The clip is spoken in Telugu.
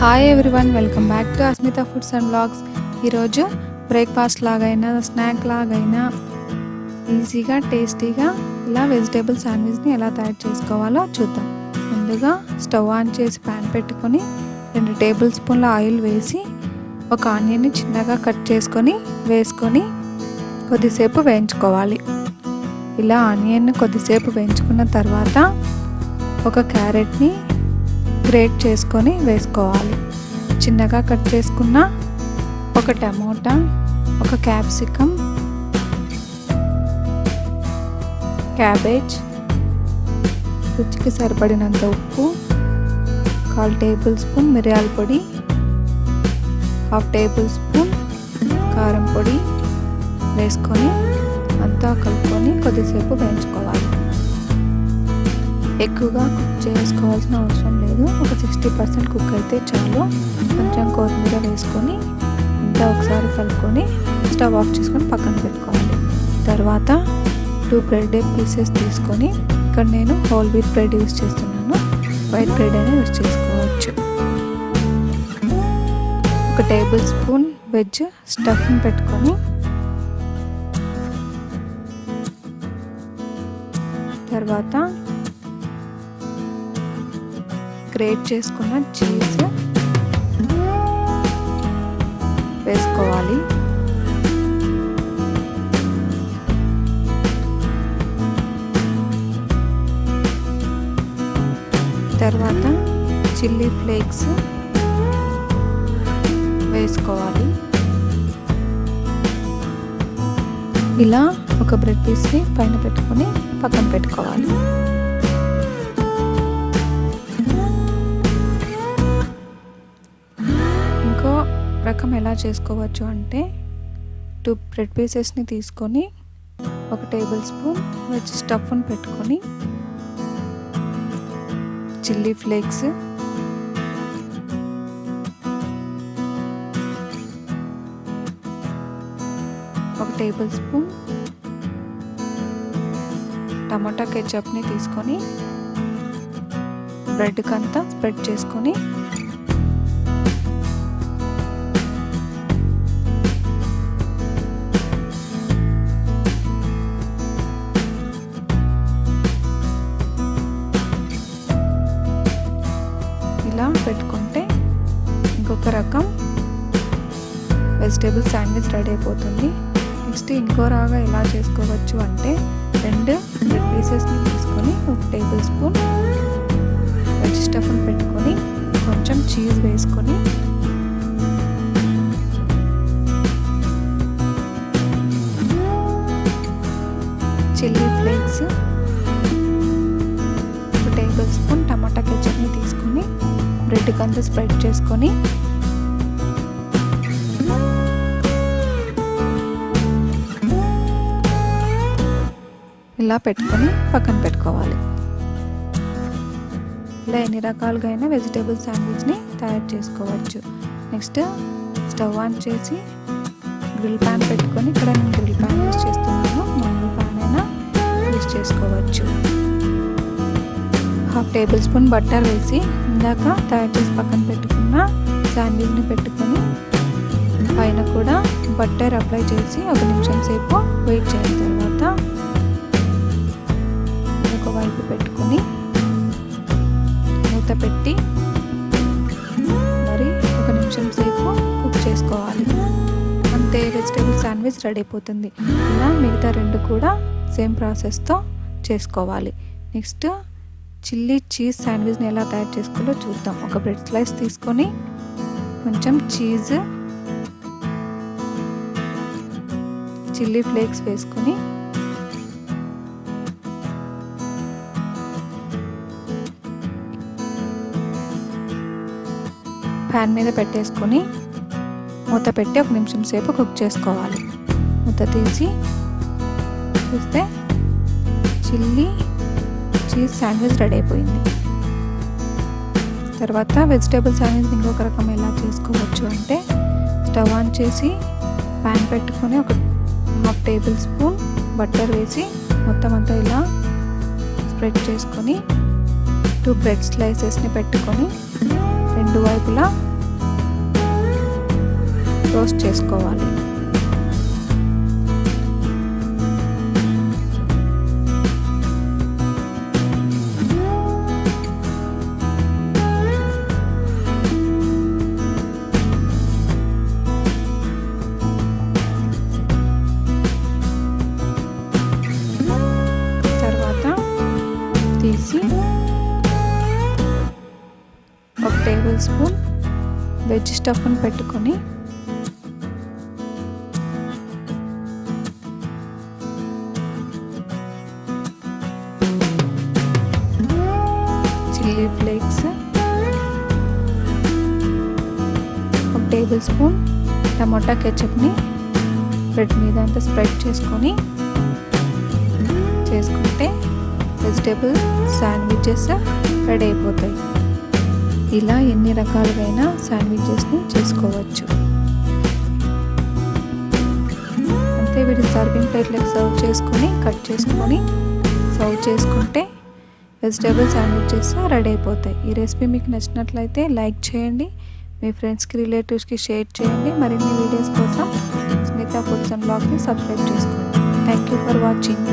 Hi everyone, welcome back to Asmita foods and blogs. ఈరోజు బ్రేక్ఫాస్ట్ లాగైనా స్నాక్ లాగైనా ఈజీగా టేస్టీగా ఇలా వెజిటేబుల్ శాండ్విచ్ని ఎలా తయారు చేసుకోవాలో చూద్దాం. ముందుగా స్టవ్ ఆన్ చేసి ప్యాన్ పెట్టుకొని 2 టేబుల్ స్పూన్ల ఆయిల్ వేసి ఒక ఆనియన్ని చిన్నగా కట్ చేసుకొని వేసుకొని కొద్దిసేపు వేయించుకోవాలి. ఇలా ఆనియన్ని కొద్దిసేపు వేయించుకున్న తర్వాత ఒక క్యారెట్ని గ్రేట్ చేసుకొని వేసుకోవాలి. చిన్నగా కట్ చేసుకున్న ఒక టమోటా, ఒక క్యాప్సికమ్, క్యాబేజ్, రుచికి సరిపడినంత ఉప్పు, 1/4 టేబుల్ స్పూన్ మిరియాల పొడి, 1/2 టేబుల్ స్పూన్ కారం పొడి వేసుకొని అంతా కలుపుకొని కొద్దిసేపు వేయించుకోవాలి. ఎక్కువగా కుక్ చేసుకోవాల్సిన అవసరం లేదు, ఒక 60% కుక్ అయితే చాలు. కొంచెం కొత్తిమీర వేసుకొని అంతా ఒకసారి కలుపుకొని స్టవ్ ఆఫ్ చేసుకొని పక్కన పెట్టుకోవాలి. తర్వాత 2 బ్రెడ్ పీసెస్ తీసుకొని, ఇక్కడ నేను హోల్ వీట్ బ్రెడ్ యూస్ చేస్తున్నాను, వైట్ బ్రెడ్ అయినా యూస్ చేసుకోవచ్చు. 1 టేబుల్ స్పూన్ వెజ్ స్టఫ్ని పెట్టుకొని తర్వాత గ్రేట్ చేసుకున్న చీజ్ వేసుకోవాలి. తర్వాత చిల్లీ ఫ్లేక్స్ వేసుకోవాలి. ఇలా ఒక బ్రెడ్ పీస్ని పైన పెట్టుకొని పక్కన పెట్టుకోవాలి. ఇంకో రకం ఎలా చేసుకోవచ్చు అంటే 2 బ్రెడ్ పీసెస్ని తీసుకొని 1 టేబుల్ స్పూన్ వెజ్ స్టఫ్ని పెట్టుకొని చిల్లీ ఫ్లేక్స్, ఒక టేబుల్ స్పూన్ టమాటా కెచప్ని తీసుకొని బ్రెడ్కి అంతా స్ప్రెడ్ చేసుకొని ఇలా పెట్టుకుంటే ఇంకొక రకం వెజిటేబుల్ శాండ్విచ్ రెడీ అయిపోతుంది. నెక్స్ట్ ఇంకో రాగా ఎలా చేసుకోవచ్చు అంటే 2 బ్రెడ్ పీసెస్ని తీసుకొని 1 టేబుల్ స్పూన్ వెజ్ స్టఫ్ని పెట్టుకొని కొంచెం చీజ్ వేసుకొని చిల్లీ ఫ్లేక్స్, 1 టేబుల్ స్పూన్ టమాటా కెచప్ని తీసుకొని బ్రెడ్కి అంతా స్ప్రెడ్ చేసుకొని ఇలా పెట్టుకొని పక్కన పెట్టుకోవాలి. ఇలా ఎన్ని రకాలుగా అయినా వెజిటేబుల్ శాండ్విచ్ని తయారు చేసుకోవచ్చు. నెక్స్ట్ స్టవ్ ఆన్ చేసి గ్రిల్ ప్యాన్ పెట్టుకొని, ఇక్కడ నేను గ్రిల్ ప్యాన్ యూస్ చేస్తున్నాను, మామూలు ప్యాన్ అయినా యూస్ చేసుకోవచ్చు. 1/2 టేబుల్ స్పూన్ బటర్ వేసి ఇందాక తయారు చేసి పక్కన పెట్టుకున్న శాండ్విచ్ని పెట్టుకొని పైన కూడా బటర్ అప్లై చేసి 1 నిమిషం సేపు వెయిట్ చేసిన తర్వాత ఒక వైపు పెట్టుకొని మూత పెట్టి మరి 1 నిమిషం సేపు కుక్ చేసుకోవాలి. అంతే, వెజిటేబుల్ శాండ్విచ్ రెడీ అయిపోతుంది. ఇలా మిగతా 2 కూడా సేమ్ ప్రాసెస్తో చేసుకోవాలి. నెక్స్ట్ చిల్లీ చీజ్ శాండ్విచ్ని ఎలా తయారు చేసుకోవాలో చూద్దాం. ఒక బ్రెడ్ స్లైస్ తీసుకొని కొంచెం చీజ్, చిల్లీ ఫ్లేక్స్ వేసుకొని ప్యాన్ మీద పెట్టేసుకొని మూత పెట్టి 1 నిమిషం సేపు కుక్ చేసుకోవాలి. మూత తీసి చూస్తే చిల్లీ చీజ్ శాండ్విచ్ రెడీ అయిపోయింది. తర్వాత వెజిటేబుల్ శాండ్విచ్ ఇంకొక రకం ఎలా చేసుకోవచ్చు అంటే స్టవ్ ఆన్ చేసి ప్యాన్ పెట్టుకొని 1/2 టేబుల్ స్పూన్ బటర్ వేసి మొత్తం అంతా ఇలా స్ప్రెడ్ చేసుకొని 2 బ్రెడ్ స్లైసెస్ని పెట్టుకొని 2 వైపులా రోస్ట్ చేసుకోవాలి. తీసి 1 టేబుల్ స్పూన్ వెజ్ స్టఫ్ని పెట్టుకొని చిల్లీ ఫ్లేక్స్, 1 టేబుల్ స్పూన్ టమాటా కెచప్ని బ్రెడ్ మీద అంతా స్ప్రెడ్ చేసుకుంటే వెజిటేబుల్ శాండ్విచెస్ రెడీ అయిపోతాయి. ఇలా ఎన్ని రకాలుగైనా శాండ్విచెస్ని చేసుకోవచ్చు. అంతే, వీటిని సర్వింగ్ ప్లేట్లకు కట్ చేసుకొని సర్వ్ చేసుకుంటే వెజిటేబుల్ శాండ్విచెస్ రెడీ అయిపోతాయి. ఈ రెసిపీ మీకు నచ్చినట్లయితే లైక్ చేయండి, మీ ఫ్రెండ్స్కి రిలేటివ్స్కి షేర్ చేయండి. మరిన్ని వీడియోస్ కోసం స్మితా ఫుడ్స్ అండ్ బ్లాగ్ని సబ్స్క్రైబ్ చేసుకోండి. Thank you for watching.